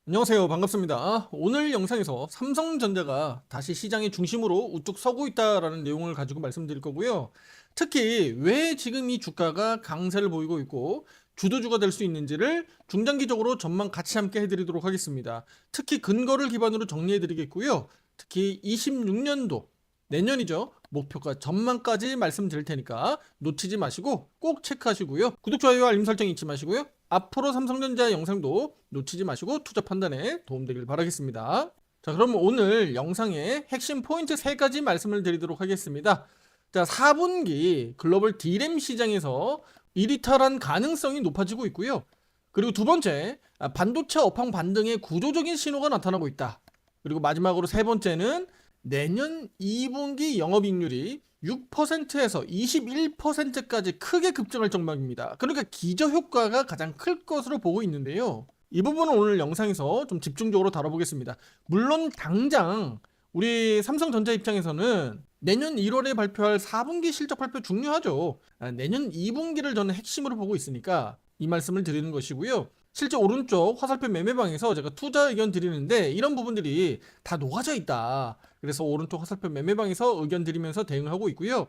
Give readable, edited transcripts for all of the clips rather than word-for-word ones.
안녕하세요. 반갑습니다. 오늘 영상에서 삼성전자가 다시 시장의 중심으로 우뚝 서고 있다라는 내용을 가지고 말씀드릴 거고요. 특히 왜 지금 이 주가가 강세를 보이고 있고 주도주가 될 수 있는지를 중장기적으로 전망 같이 함께 해드리도록 하겠습니다. 특히 근거를 기반으로 정리해드리겠고요. 특히 26년도 내년이죠. 목표가 전망까지 말씀드릴 테니까 놓치지 마시고 꼭 체크하시고요. 구독, 좋아요, 알림 설정 잊지 마시고요. 앞으로 삼성전자 영상도 놓치지 마시고 투자 판단에 도움되길 바라겠습니다. 자, 그럼 오늘 영상의 핵심 포인트 3가지 말씀을 드리도록 하겠습니다. 자, 4분기 글로벌 D램 시장에서 이리탈한 가능성이 높아지고 있고요. 그리고 두 번째, 반도체 업황 반등의 구조적인 신호가 나타나고 있다. 그리고 마지막으로 세 번째는 내년 2분기 영업이익률이 6%에서 21%까지 크게 급증할 전망입니다. 그러니까 기저효과가 가장 클 것으로 보고 있는데요. 이 부분은 오늘 영상에서 좀 집중적으로 다뤄보겠습니다. 물론 당장 우리 삼성전자 입장에서는 내년 1월에 발표할 4분기 실적 발표 중요하죠. 내년 2분기를 저는 핵심으로 보고 있으니까 이 말씀을 드리는 것이고요. 실제 오른쪽 화살표 매매방에서 제가 투자 의견 드리는데 이런 부분들이 다 녹아져 있다. 그래서 오른쪽 화살표 매매방에서 의견 드리면서 대응하고 있고요.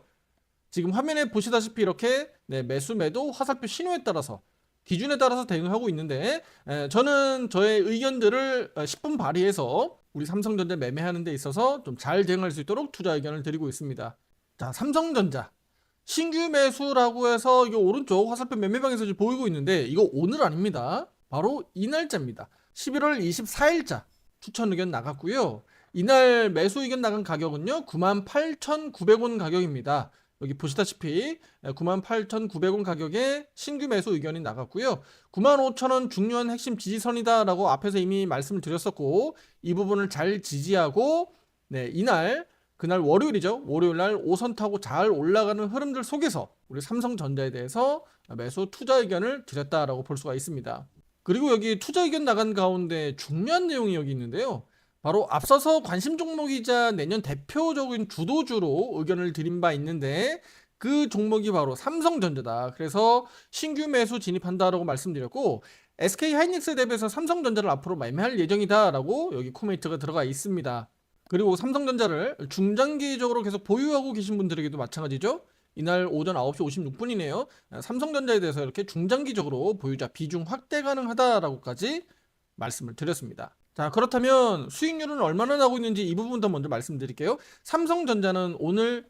지금 화면에 보시다시피 이렇게 매수 매도 화살표 신호에 따라서 기준에 따라서 대응하고 있는데 저는 저의 의견들을 10분 발휘해서 우리 삼성전자 매매하는 데 있어서 좀 잘 대응할 수 있도록 투자 의견을 드리고 있습니다. 자, 삼성전자 신규 매수라고 해서 이 오른쪽 화살표 매매방에서 지금 보이고 있는데 이거 오늘 아닙니다. 바로 이 날짜입니다. 11월 24일자 추천 의견 나갔고요. 이날 매수 의견 나간 가격은요 98,900원 가격입니다. 여기 보시다시피 98,900원 가격에 신규 매수 의견이 나갔고요. 95,000원 중요한 핵심 지지선이다 라고 앞에서 이미 말씀을 드렸었고 이 부분을 잘 지지하고 그날 월요일이죠. 월요일날 5선 타고 잘 올라가는 흐름들 속에서 우리 삼성전자에 대해서 매수 투자 의견을 드렸다라고 볼 수가 있습니다. 그리고 여기 투자 의견 나간 가운데 중요한 내용이 여기 있는데요. 바로 앞서서 관심 종목이자 내년 대표적인 주도주로 의견을 드린 바 있는데 그 종목이 바로 삼성전자다. 그래서 신규 매수 진입한다라고 말씀드렸고 SK하이닉스 대비해서 삼성전자를 앞으로 매매할 예정이다 라고 여기 코멘트가 들어가 있습니다. 그리고 삼성전자를 중장기적으로 계속 보유하고 계신 분들에게도 마찬가지죠. 이날 오전 9시 56분이네요. 삼성전자에 대해서 이렇게 중장기적으로 보유자 비중 확대 가능하다라고까지 말씀을 드렸습니다. 자, 그렇다면 수익률은 얼마나 나고 있는지 이 부분도 먼저 말씀드릴게요. 삼성전자는 오늘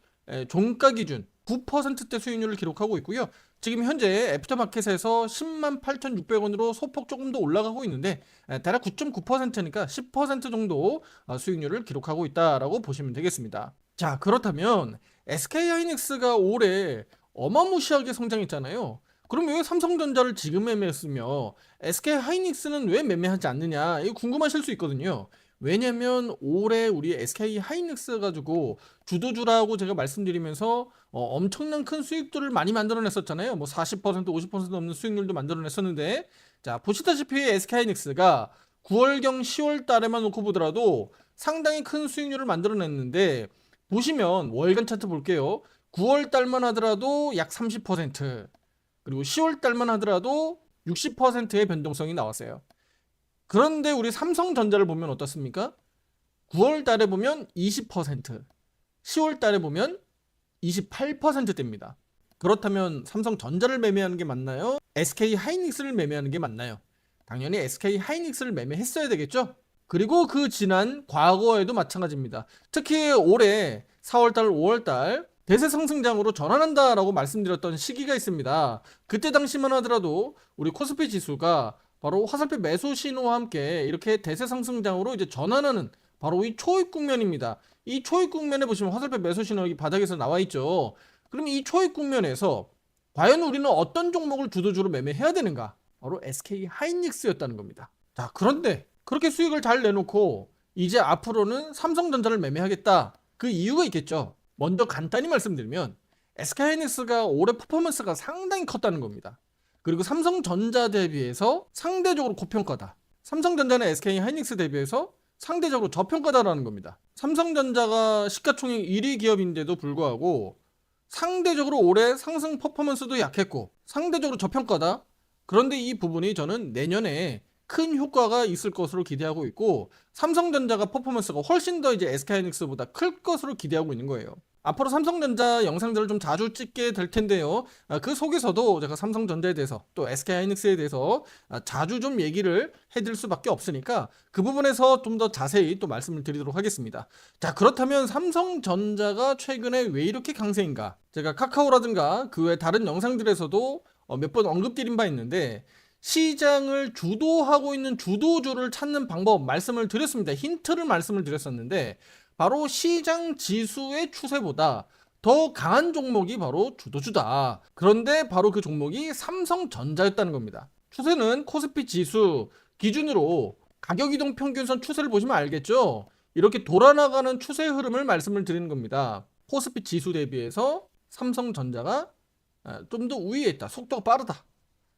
종가 기준 9%대 수익률을 기록하고 있고요. 지금 현재 애프터마켓에서 108,600원으로 소폭 조금 더 올라가고 있는데 대략 9.9%니까 10% 정도 수익률을 기록하고 있다라고 보시면 되겠습니다. 자, 그렇다면 SK하이닉스가 올해 어마무시하게 성장했잖아요. 그럼 왜 삼성전자를 지금 매매했으며 SK하이닉스는 왜 매매하지 않느냐 이거 궁금하실 수 있거든요. 왜냐면 올해 우리 SK하이닉스 가지고 주도주라고 제가 말씀드리면서 엄청난 큰 수익들을 많이 만들어냈었잖아요. 뭐 40% 50% 넘는 수익률도 만들어냈었는데 자, 보시다시피 SK하이닉스가 9월경 10월 달에만 놓고 보더라도 상당히 큰 수익률을 만들어냈는데 보시면 월간 차트 볼게요. 9월 달만 하더라도 약 30%, 그리고 10월 달만 하더라도 60%의 변동성이 나왔어요. 그런데 우리 삼성전자를 보면 어떻습니까? 9월 달에 보면 20%, 10월 달에 보면 28%대입니다. 그렇다면 삼성전자를 매매하는 게 맞나요? SK하이닉스를 매매하는 게 맞나요? 당연히 SK하이닉스를 매매했어야 되겠죠? 그리고 그 지난 과거에도 마찬가지입니다. 특히 올해 4월달, 5월달 대세 상승장으로 전환한다라고 말씀드렸던 시기가 있습니다. 그때 당시만 하더라도 우리 코스피 지수가 바로 화살표 매수 신호와 함께 이렇게 대세 상승장으로 이제 전환하는 바로 이 초입 국면입니다. 이 초입 국면에 보시면 화살표 매수 신호 여기 바닥에서 나와 있죠. 그럼 이 초입 국면에서 과연 우리는 어떤 종목을 주도주로 매매해야 되는가? 바로 SK하이닉스였다는 겁니다. 자, 그런데 그렇게 수익을 잘 내놓고 이제 앞으로는 삼성전자를 매매하겠다. 그 이유가 있겠죠. 먼저 간단히 말씀드리면 SK하이닉스가 올해 퍼포먼스가 상당히 컸다는 겁니다. 그리고 삼성전자 대비해서 상대적으로 고평가다. 삼성전자는 SK하이닉스 대비해서 상대적으로 저평가다라는 겁니다. 삼성전자가 시가총액 1위 기업인데도 불구하고 상대적으로 올해 상승 퍼포먼스도 약했고 상대적으로 저평가다. 그런데 이 부분이 저는 내년에 큰 효과가 있을 것으로 기대하고 있고, 삼성전자가 퍼포먼스가 훨씬 더 이제 SK하이닉스보다 클 것으로 기대하고 있는 거예요. 앞으로 삼성전자 영상들을 좀 자주 찍게 될 텐데요. 그 속에서도 제가 삼성전자에 대해서 또 SK하이닉스에 대해서 자주 좀 얘기를 해드릴 수밖에 없으니까 그 부분에서 좀 더 자세히 또 말씀을 드리도록 하겠습니다. 자, 그렇다면 삼성전자가 최근에 왜 이렇게 강세인가? 제가 카카오라든가 그 외 다른 영상들에서도 몇 번 언급드린 바 있는데, 시장을 주도하고 있는 주도주를 찾는 방법 말씀을 드렸습니다. 힌트를 말씀을 드렸었는데, 바로 시장 지수의 추세보다 더 강한 종목이 바로 주도주다. 그런데 바로 그 종목이 삼성전자였다는 겁니다. 추세는 코스피 지수 기준으로 가격이동 평균선 추세를 보시면 알겠죠? 이렇게 돌아나가는 추세 흐름을 말씀을 드리는 겁니다. 코스피 지수 대비해서 삼성전자가 좀 더 우위에 있다. 속도가 빠르다.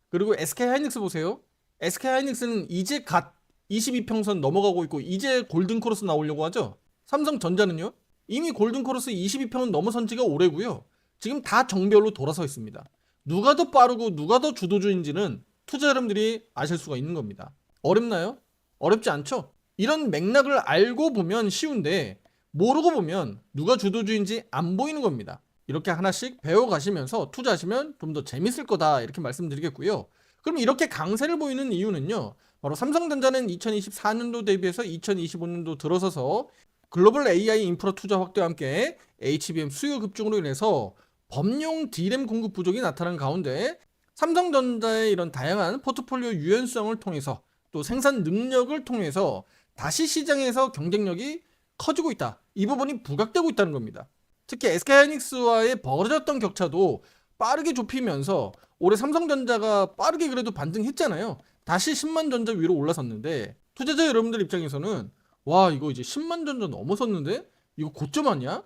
그리고 SK하이닉스 보세요. SK하이닉스는 이제 갓 22평선 넘어가고 있고 이제 골든크로스 나오려고 하죠. 삼성전자는요, 이미 골든크로스 22평은 넘어선 지가 오래고요. 지금 다 정별로 돌아서 있습니다. 누가 더 빠르고 누가 더 주도주인지는 투자 여러분들이 아실 수가 있는 겁니다. 어렵나요? 어렵지 않죠? 이런 맥락을 알고 보면 쉬운데, 모르고 보면 누가 주도주인지 안 보이는 겁니다. 이렇게 하나씩 배워가시면서 투자하시면 좀 더 재밌을 거다, 이렇게 말씀드리겠고요. 그럼 이렇게 강세를 보이는 이유는요, 바로 삼성전자는 2024년도 대비해서 2025년도 들어서서 글로벌 AI 인프라 투자 확대와 함께 HBM 수요 급증으로 인해서 범용 D램 공급 부족이 나타난 가운데, 삼성전자의 이런 다양한 포트폴리오 유연성을 통해서 또 생산 능력을 통해서 다시 시장에서 경쟁력이 커지고 있다. 이 부분이 부각되고 있다는 겁니다. 특히 SK하이닉스와의 벌어졌던 격차도 빠르게 좁히면서 올해 삼성전자가 빠르게 그래도 반등했잖아요. 다시 10만 전자 위로 올라섰는데, 투자자 여러분들 입장에서는 와, 이거 이제 10만 전자 넘어섰는데 이거 고점 아니야?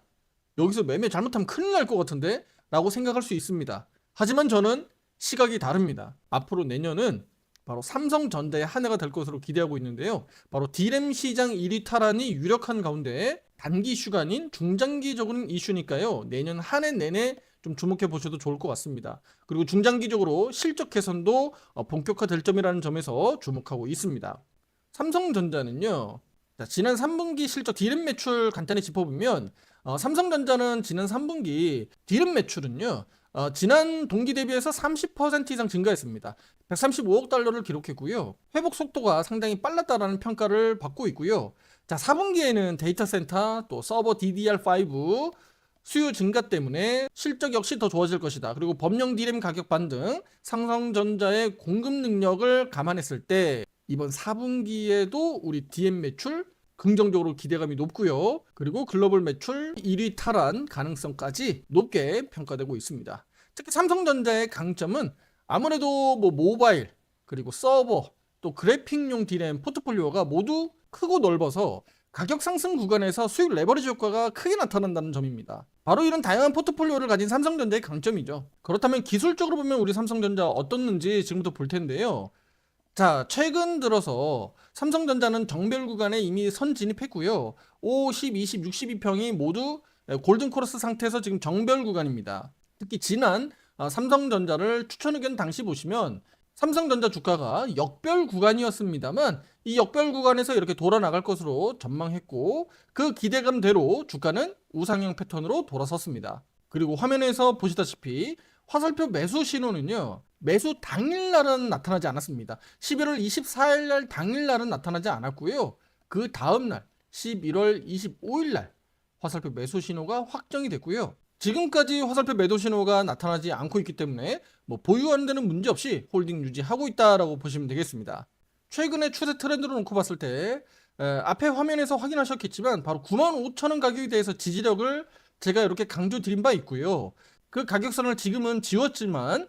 여기서 매매 잘못하면 큰일 날 것 같은데? 라고 생각할 수 있습니다. 하지만 저는 시각이 다릅니다. 앞으로 내년은 바로 삼성전자의 한 해가 될 것으로 기대하고 있는데요. 바로 D램 시장 1위 탈환이 유력한 가운데 단기 이슈가 아닌 중장기적인 이슈니까요. 내년 한 해 내내 좀 주목해 보셔도 좋을 것 같습니다. 그리고 중장기적으로 실적 개선도 본격화될 점이라는 점에서 주목하고 있습니다. 삼성전자는요, 자, 지난 3분기 실적 D램 매출 간단히 짚어보면, 삼성전자는 지난 3분기 D램 매출은요, 지난 동기 대비해서 30% 이상 증가했습니다. 135억 달러를 기록했고요. 회복 속도가 상당히 빨랐다라는 평가를 받고 있고요. 자, 4분기에는 데이터 센터 또 서버 DDR5 수요 증가 때문에 실적 역시 더 좋아질 것이다. 그리고 범용 D램 가격 반등, 삼성전자의 공급 능력을 감안했을 때 이번 4분기에도 우리 DM 매출 긍정적으로 기대감이 높고요. 그리고 글로벌 매출 1위 탈환 가능성까지 높게 평가되고 있습니다. 특히 삼성전자의 강점은 아무래도 모바일, 그리고 서버, 또 그래픽용 D램 포트폴리오가 모두 크고 넓어서 가격 상승 구간에서 수익 레버리지 효과가 크게 나타난다는 점입니다. 바로 이런 다양한 포트폴리오를 가진 삼성전자의 강점이죠. 그렇다면 기술적으로 보면 우리 삼성전자 어떻는지 지금부터 볼 텐데요. 자, 최근 들어서 삼성전자는 정별 구간에 이미 선 진입했고요. 5, 10, 20, 62평이 모두 골든크로스 상태에서 지금 정별 구간입니다. 특히 지난 삼성전자를 추천 의견 당시 보시면 삼성전자 주가가 역별 구간이었습니다만, 이 역별 구간에서 이렇게 돌아 나갈 것으로 전망했고, 그 기대감대로 주가는 우상향 패턴으로 돌아섰습니다. 그리고 화면에서 보시다시피 화살표 매수 신호는요, 매수 당일날은 나타나지 않았습니다. 11월 24일날 당일날은 나타나지 않았고요. 그 다음날 11월 25일날 화살표 매수 신호가 확정이 됐고요. 지금까지 화살표 매도 신호가 나타나지 않고 있기 때문에 보유하는 데는 문제없이 홀딩 유지하고 있다라고 보시면 되겠습니다. 최근의 추세 트렌드로 놓고 봤을 때 앞에 화면에서 확인하셨겠지만 바로 95,000원 가격에 대해서 지지력을 제가 이렇게 강조 드린 바 있고요. 그 가격선을 지금은 지웠지만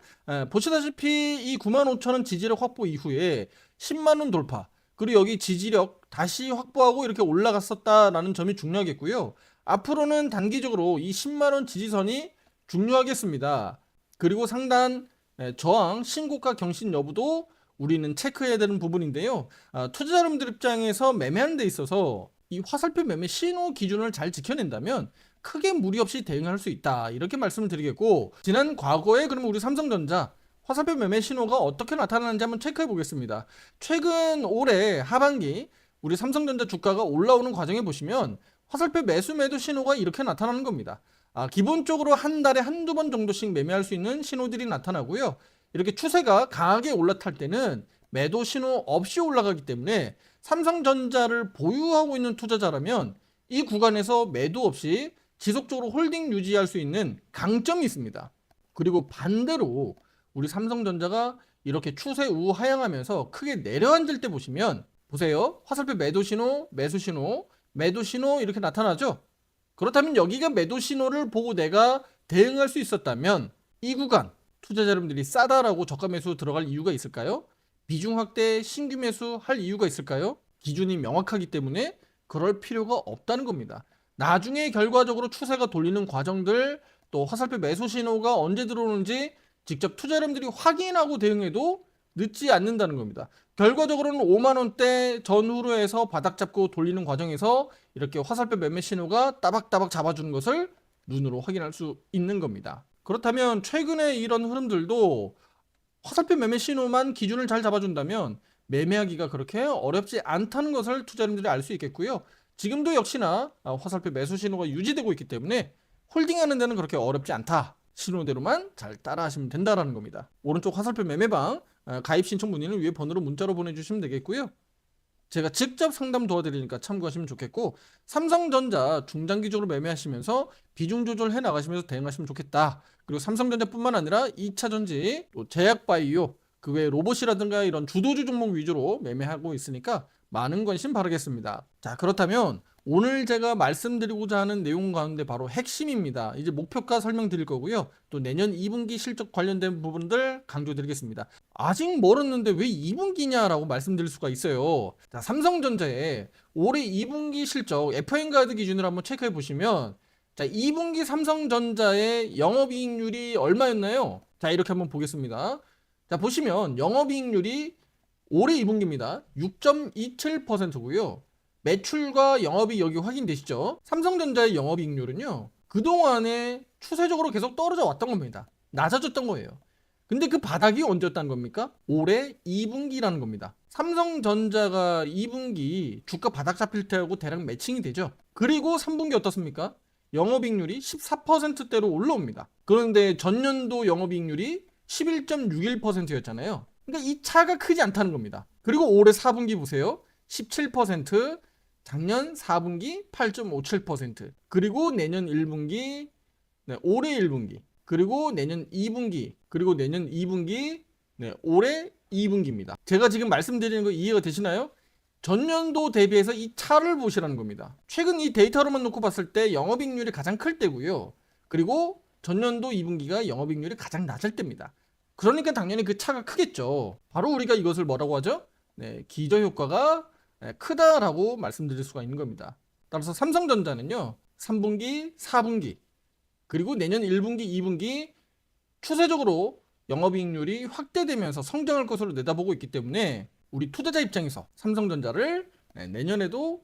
보시다시피 이 95,000원 지지력 확보 이후에 10만원 돌파, 그리고 여기 지지력 다시 확보하고 이렇게 올라갔었다라는 점이 중요하겠고요. 앞으로는 단기적으로 이 10만원 지지선이 중요하겠습니다. 그리고 상단 저항, 신고가 경신 여부도 우리는 체크해야 되는 부분인데요. 투자자 여러분들 입장에서 매매하는 데 있어서 이 화살표 매매 신호 기준을 잘 지켜낸다면 크게 무리 없이 대응할 수 있다, 이렇게 말씀을 드리겠고, 지난 과거에 그러면 우리 삼성전자 화살표 매매 신호가 어떻게 나타나는지 한번 체크해 보겠습니다. 최근 올해 하반기 우리 삼성전자 주가가 올라오는 과정에 보시면 화살표 매수 매도 신호가 이렇게 나타나는 겁니다. 기본적으로 한 달에 한두 번 정도씩 매매할 수 있는 신호들이 나타나고요. 이렇게 추세가 강하게 올라탈 때는 매도 신호 없이 올라가기 때문에 삼성전자를 보유하고 있는 투자자라면 이 구간에서 매도 없이 지속적으로 홀딩 유지할 수 있는 강점이 있습니다. 그리고 반대로 우리 삼성전자가 이렇게 추세 우하향하면서 크게 내려앉을 때 보시면 보세요. 화살표 매도 신호, 매수 신호, 매도 신호 이렇게 나타나죠. 그렇다면 여기가 매도 신호를 보고 내가 대응할 수 있었다면 이 구간 투자자 여러분들이 싸다라고 저가 매수 들어갈 이유가 있을까요? 비중 확대 신규 매수 할 이유가 있을까요? 기준이 명확하기 때문에 그럴 필요가 없다는 겁니다. 나중에 결과적으로 추세가 돌리는 과정들 또 화살표 매수 신호가 언제 들어오는지 직접 투자 여러분들이 확인하고 대응해도 늦지 않는다는 겁니다. 결과적으로는 5만원대 전후로 해서 바닥 잡고 돌리는 과정에서 이렇게 화살표 매매 신호가 따박따박 잡아주는 것을 눈으로 확인할 수 있는 겁니다. 그렇다면 최근에 이런 흐름들도 화살표 매매 신호만 기준을 잘 잡아준다면 매매하기가 그렇게 어렵지 않다는 것을 투자자분들이 알 수 있겠고요. 지금도 역시나 화살표 매수 신호가 유지되고 있기 때문에 홀딩하는 데는 그렇게 어렵지 않다. 신호대로만 잘 따라하시면 된다라는 겁니다. 오른쪽 화살표 매매방 가입 신청 문의는 위에 번호로 문자로 보내주시면 되겠고요. 제가 직접 상담 도와드리니까 참고하시면 좋겠고 삼성전자 중장기적으로 매매하시면서 비중 조절해 나가시면서 대응하시면 좋겠다. 그리고 삼성전자뿐만 아니라 2차전지, 또 제약바이오, 그 외 로봇이라든가 이런 주도주 종목 위주로 매매하고 있으니까 많은 관심 바라겠습니다. 자, 그렇다면 오늘 제가 말씀드리고자 하는 내용 가운데 바로 핵심입니다. 이제 목표가 설명드릴 거고요. 또 내년 2분기 실적 관련된 부분들 강조드리겠습니다. 아직 멀었는데 왜 2분기냐라고 말씀드릴 수가 있어요. 자, 삼성전자의 올해 2분기 실적 FN가드 기준으로 한번 체크해 보시면 자, 2분기 삼성전자의 영업이익률이 얼마였나요? 자, 이렇게 한번 보겠습니다. 자, 보시면 영업이익률이 올해 2분기입니다. 6.27%고요. 매출과 영업이 여기 확인되시죠? 삼성전자의 영업이익률은요. 그동안에 추세적으로 계속 떨어져 왔던 겁니다. 낮아졌던 거예요. 근데 그 바닥이 언제였다는 겁니까? 올해 2분기라는 겁니다. 삼성전자가 2분기 주가 바닥 잡힐 때하고 대략 매칭이 되죠. 그리고 3분기 어떻습니까? 영업이익률이 14%대로 올라옵니다. 그런데 전년도 영업이익률이 11.61%였잖아요. 그러니까 이 차가 크지 않다는 겁니다. 그리고 올해 4분기 보세요. 17%, 작년 4분기 8.57%, 그리고 내년 1분기, 올해 1분기, 그리고 내년 2분기, 그리고 내년 2분기, 올해 2분기입니다. 제가 지금 말씀드리는 거 이해가 되시나요? 전년도 대비해서 이 차를 보시라는 겁니다. 최근 이 데이터로만 놓고 봤을 때 영업이익률이 가장 클 때고요. 그리고 전년도 2분기가 영업이익률이 가장 낮을 때입니다. 그러니까 당연히 그 차가 크겠죠. 바로 우리가 이것을 뭐라고 하죠? 기저효과가 크다라고 말씀드릴 수가 있는 겁니다. 따라서 삼성전자는요. 3분기, 4분기, 그리고 내년 1분기, 2분기 추세적으로 영업이익률이 확대되면서 성장할 것으로 내다보고 있기 때문에 우리 투자자 입장에서 삼성전자를 내년에도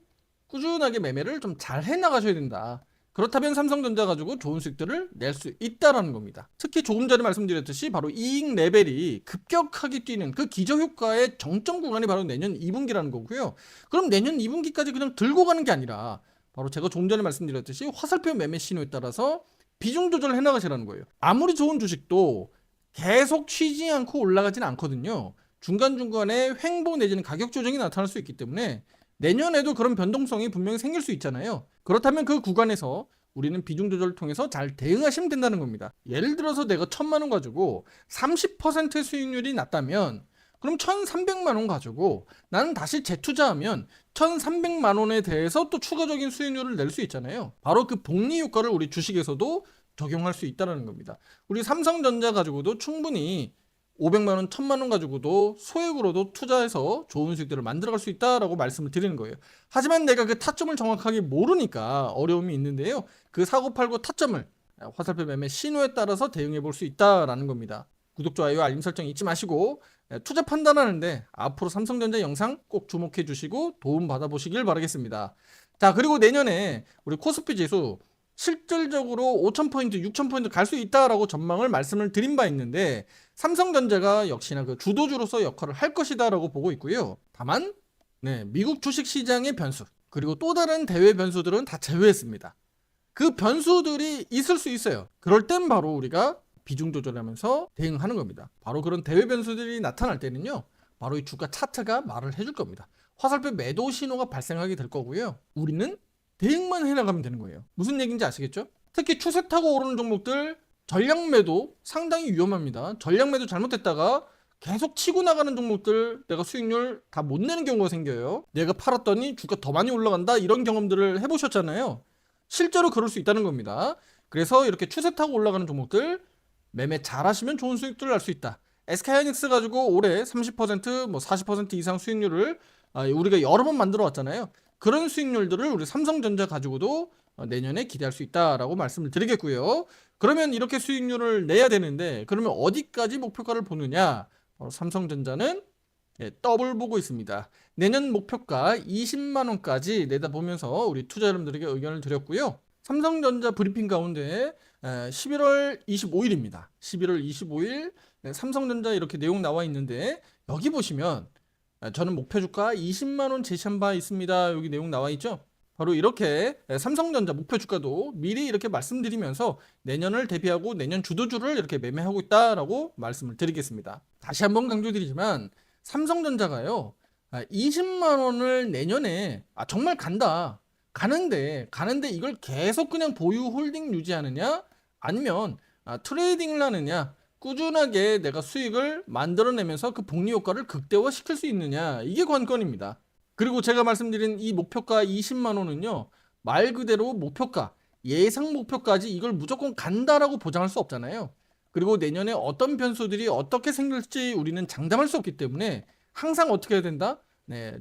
꾸준하게 매매를 좀 잘 해나가셔야 된다. 그렇다면 삼성전자 가지고 좋은 수익들을 낼 수 있다라는 겁니다. 특히 조금 전에 말씀드렸듯이 바로 이익 레벨이 급격하게 뛰는 그 기저효과의 정점 구간이 바로 내년 2분기라는 거고요. 그럼 내년 2분기까지 그냥 들고 가는 게 아니라 바로 제가 조금 전에 말씀드렸듯이 화살표 매매 신호에 따라서 비중 조절을 해나가시라는 거예요. 아무리 좋은 주식도 계속 쉬지 않고 올라가지는 않거든요. 중간중간에 횡보 내지는 가격 조정이 나타날 수 있기 때문에 내년에도 그런 변동성이 분명히 생길 수 있잖아요. 그렇다면 그 구간에서 우리는 비중 조절을 통해서 잘 대응하시면 된다는 겁니다. 예를 들어서 내가 1,000만 원 가지고 30% 수익률이 났다면 그럼 1,300만 원 가지고 나는 다시 재투자하면 1,300만 원에 대해서 또 추가적인 수익률을 낼 수 있잖아요. 바로 그 복리 효과를 우리 주식에서도 적용할 수 있다는 겁니다. 우리 삼성전자 가지고도 충분히 500만 원, 1000만 원 가지고도 소액으로도 투자해서 좋은 수익들을 만들어갈 수 있다라고 말씀을 드리는 거예요. 하지만 내가 그 타점을 정확하게 모르니까 어려움이 있는데요. 그 사고팔고 타점을 화살표 매매 신호에 따라서 대응해 볼 수 있다라는 겁니다. 구독, 좋아요, 알림 설정 잊지 마시고 투자 판단하는데 앞으로 삼성전자 영상 꼭 주목해 주시고 도움 받아보시길 바라겠습니다. 자, 그리고 내년에 우리 코스피 지수 실질적으로 5,000포인트, 6,000포인트 갈 수 있다라고 전망을 말씀을 드린 바 있는데 삼성전자가 역시나 그 주도주로서 역할을 할 것이다라고 보고 있고요. 다만 미국 주식시장의 변수 그리고 또 다른 대외 변수들은 다 제외했습니다. 그 변수들이 있을 수 있어요. 그럴 땐 바로 우리가 비중 조절하면서 대응하는 겁니다. 바로 그런 대외 변수들이 나타날 때는요, 바로 이 주가 차트가 말을 해줄 겁니다. 화살표 매도 신호가 발생하게 될 거고요. 우리는 대응만 해나가면 되는 거예요. 무슨 얘기인지 아시겠죠? 특히 추세 타고 오르는 종목들 전량 매도 상당히 위험합니다. 전량 매도 잘못됐다가 계속 치고 나가는 종목들 내가 수익률 다 못 내는 경우가 생겨요. 내가 팔았더니 주가 더 많이 올라간다 이런 경험들을 해보셨잖아요. 실제로 그럴 수 있다는 겁니다. 그래서 이렇게 추세 타고 올라가는 종목들 매매 잘 하시면 좋은 수익들을 낼 수 있다. SK하이닉스 가지고 올해 30% 뭐 40% 이상 수익률을 우리가 여러 번 만들어 왔잖아요. 그런 수익률들을 우리 삼성전자 가지고도 내년에 기대할 수 있다라고 말씀을 드리겠고요. 그러면 이렇게 수익률을 내야 되는데 그러면 어디까지 목표가를 보느냐? 바로 삼성전자는 더블 보고 있습니다. 내년 목표가 20만 원까지 내다보면서 우리 투자 여러분들에게 의견을 드렸고요. 삼성전자 브리핑 가운데 11월 25일입니다. 11월 25일 삼성전자 이렇게 내용 나와 있는데 여기 보시면 저는 목표 주가 20만 원 제시한 바 있습니다. 여기 내용 나와 있죠. 바로 이렇게 삼성전자 목표 주가도 미리 이렇게 말씀드리면서 내년을 대비하고 내년 주도주를 이렇게 매매하고 있다라고 말씀을 드리겠습니다. 다시 한번 강조드리지만 삼성전자가요 20만 원을 내년에 정말 간다. 가는데 이걸 계속 그냥 보유 홀딩 유지하느냐 아니면 트레이딩을 하느냐 꾸준하게 내가 수익을 만들어내면서 그 복리 효과를 극대화시킬 수 있느냐 이게 관건입니다. 그리고 제가 말씀드린 이 목표가 20만 원은요 말 그대로 목표가 예상 목표까지 이걸 무조건 간다라고 보장할 수 없잖아요. 그리고 내년에 어떤 변수들이 어떻게 생길지 우리는 장담할 수 없기 때문에 항상 어떻게 해야 된다?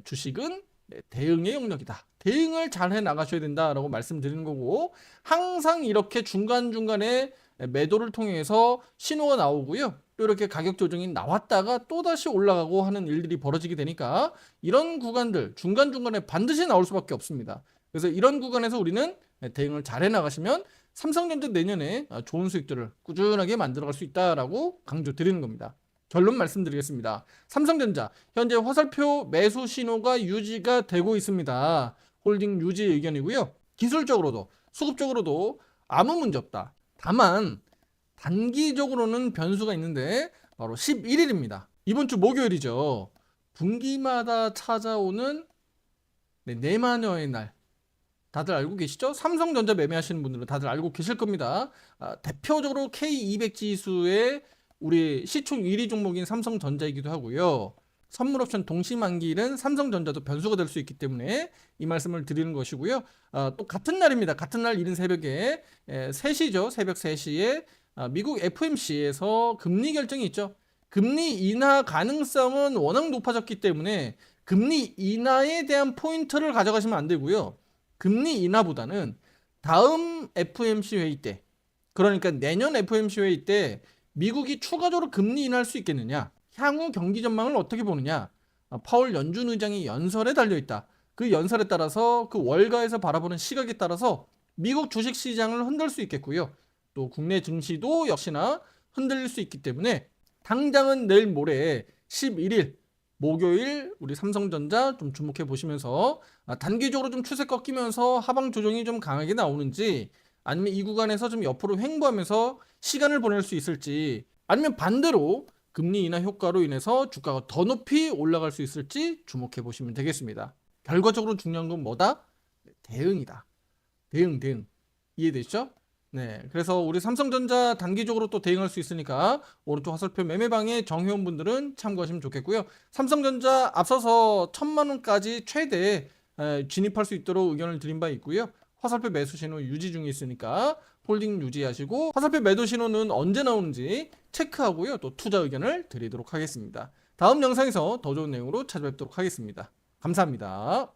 주식은 대응의 영역이다. 대응을 잘 해 나가셔야 된다라고 말씀드리는 거고 항상 이렇게 중간중간에 매도를 통해서 신호가 나오고요. 또 이렇게 가격 조정이 나왔다가 또다시 올라가고 하는 일들이 벌어지게 되니까 이런 구간들 중간중간에 반드시 나올 수밖에 없습니다. 그래서 이런 구간에서 우리는 대응을 잘 해 나가시면 삼성전자 내년에 좋은 수익들을 꾸준하게 만들어갈 수 있다라고 강조드리는 겁니다. 결론 말씀드리겠습니다. 삼성전자 현재 화살표 매수 신호가 유지가 되고 있습니다. 홀딩 유지 의견이고요. 기술적으로도 수급적으로도 아무 문제 없다. 다만 단기적으로는 변수가 있는데 바로 11일입니다. 이번 주 목요일이죠. 분기마다 찾아오는 내마녀의 날. 다들 알고 계시죠? 삼성전자 매매하시는 분들은 다들 알고 계실 겁니다. 대표적으로 K200 지수의 우리 시총 1위 종목인 삼성전자이기도 하고요. 선물옵션 동시만기일은 삼성전자도 변수가 될 수 있기 때문에 이 말씀을 드리는 것이고요. 또 같은 날입니다. 같은 날 이른 새벽에 3시죠. 새벽 3시에 미국 FOMC에서 금리 결정이 있죠. 금리 인하 가능성은 워낙 높아졌기 때문에 금리 인하에 대한 포인트를 가져가시면 안 되고요. 금리 인하보다는 다음 FOMC 회의 때, 그러니까 내년 FOMC 회의 때 미국이 추가적으로 금리 인하할 수 있겠느냐, 향후 경기 전망을 어떻게 보느냐, 파월 연준 의장이 연설에 달려있다. 그 연설에 따라서 그 월가에서 바라보는 시각에 따라서 미국 주식시장을 흔들 수 있겠고요. 또 국내 증시도 역시나 흔들릴 수 있기 때문에 당장은 내일 모레 11일 목요일 우리 삼성전자 좀 주목해 보시면서 단기적으로 좀 추세 꺾이면서 하방 조정이 좀 강하게 나오는지 아니면 이 구간에서 좀 옆으로 횡보하면서 시간을 보낼 수 있을지 아니면 반대로 금리 인하 효과로 인해서 주가가 더 높이 올라갈 수 있을지 주목해 보시면 되겠습니다. 결과적으로 중요한 건 뭐다? 대응이다. 대응. 이해되시죠? 네, 그래서 우리 삼성전자 단기적으로 또 대응할 수 있으니까 오른쪽 화살표 매매방에 정회원분들은 참고하시면 좋겠고요. 삼성전자 앞서서 1,000만 원까지 최대 진입할 수 있도록 의견을 드린 바 있고요. 화살표 매수 신호 유지 중에 있으니까 홀딩 유지하시고 화살표 매도 신호는 언제 나오는지 체크하고요. 또 투자 의견을 드리도록 하겠습니다. 다음 영상에서 더 좋은 내용으로 찾아뵙도록 하겠습니다. 감사합니다.